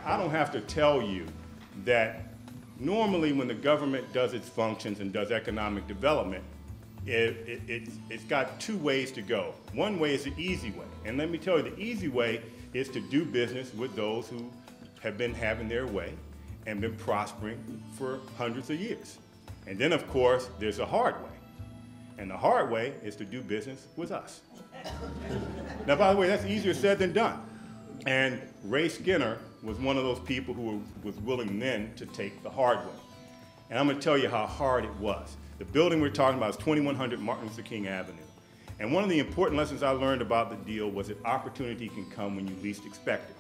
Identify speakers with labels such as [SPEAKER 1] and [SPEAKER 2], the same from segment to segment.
[SPEAKER 1] I don't have to tell you that normally when the government does its functions and does economic development, it's got two ways to go. One way is the easy way. And let me tell you, the easy way is to do business with those who have been having their way and been prospering for hundreds of years. And then, of course, there's a hard way. And the hard way is to do business with us. Now, by the way, that's easier said than done. And Ray Skinner was one of those people who was willing then to take the hard way. And I'm going to tell you how hard it was. The building we're talking about is 2100 Martin Luther King Avenue. And one of the important lessons I learned about the deal was that opportunity can come when you least expect it.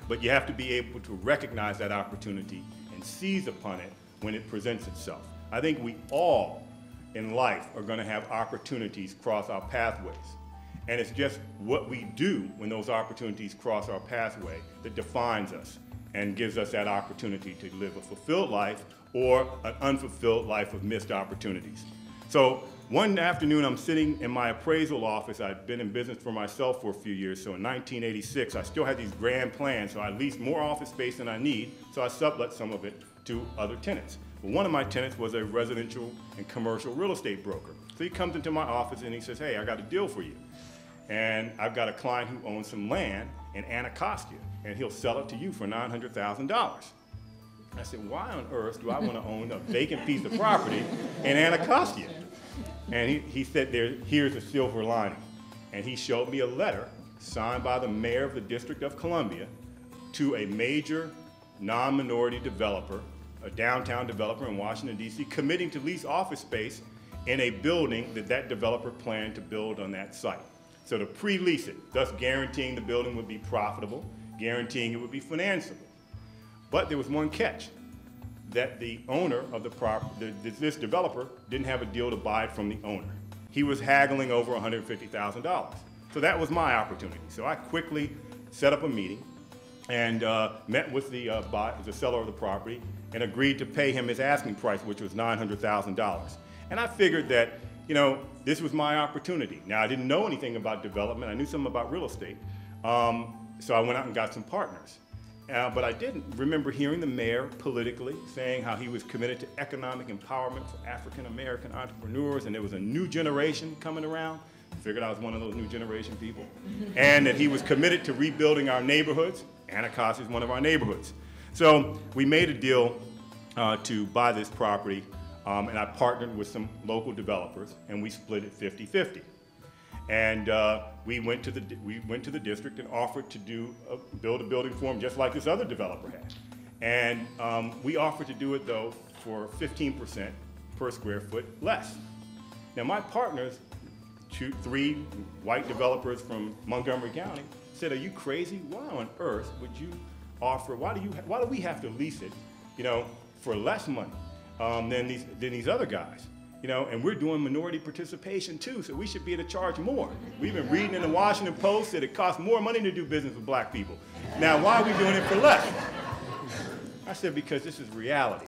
[SPEAKER 1] But you have to be able to recognize that opportunity and seize upon it when it presents itself. I think we all in life are going to have opportunities cross our pathways. And it's just what we do when those opportunities cross our pathway that defines us and gives us that opportunity to live a fulfilled life or an unfulfilled life of missed opportunities. So one afternoon, I'm sitting in my appraisal office. I'd been in business for myself for a few years. So in 1986, I still had these grand plans. So I leased more office space than I need. So I sublet some of it to other tenants. But one of my tenants was a residential and commercial real estate broker. So he comes into my office and he says, hey, I got a deal for you. And I've got a client who owns some land in Anacostia, and he'll sell it to you for $900,000. I said, why on earth do I want to own a vacant piece of property in Anacostia? And he said, here's a silver lining. And he showed me a letter signed by the mayor of the District of Columbia to a major non-minority developer, a downtown developer in Washington, D.C., committing to lease office space in a building that developer planned to build on that site. So to pre-lease it, thus guaranteeing the building would be profitable, guaranteeing it would be financeable. But there was one catch, that the owner of the property, this developer, didn't have a deal to buy it from the owner. He was haggling over $150,000. So that was my opportunity. So I quickly set up a meeting and met with the seller of the property and agreed to pay him his asking price, which was $900,000. And I figured that, you know, this was my opportunity. Now, I didn't know anything about development. I knew something about real estate. So I went out and got some partners. But I didn't remember hearing the mayor politically saying how he was committed to economic empowerment for African-American entrepreneurs, and there was a new generation coming around. I figured I was one of those new generation people. And that he was committed to rebuilding our neighborhoods. Anacostia is one of our neighborhoods. So we made a deal to buy this property, and I partnered with some local developers, and we split it 50-50. And we went to the district and offered to build a building for them just like this other developer had. And we offered to do it, though, for 15% per square foot less. Now, my partners, three white developers from Montgomery County, said, are you crazy? Why on earth would you offer, why do we have to lease it, you know, for less money than these other guys? You know, and we're doing minority participation too, so we should be able to charge more. We've been reading in the Washington Post that it costs more money to do business with black people. Now, why are we doing it for less? I said, because this is reality.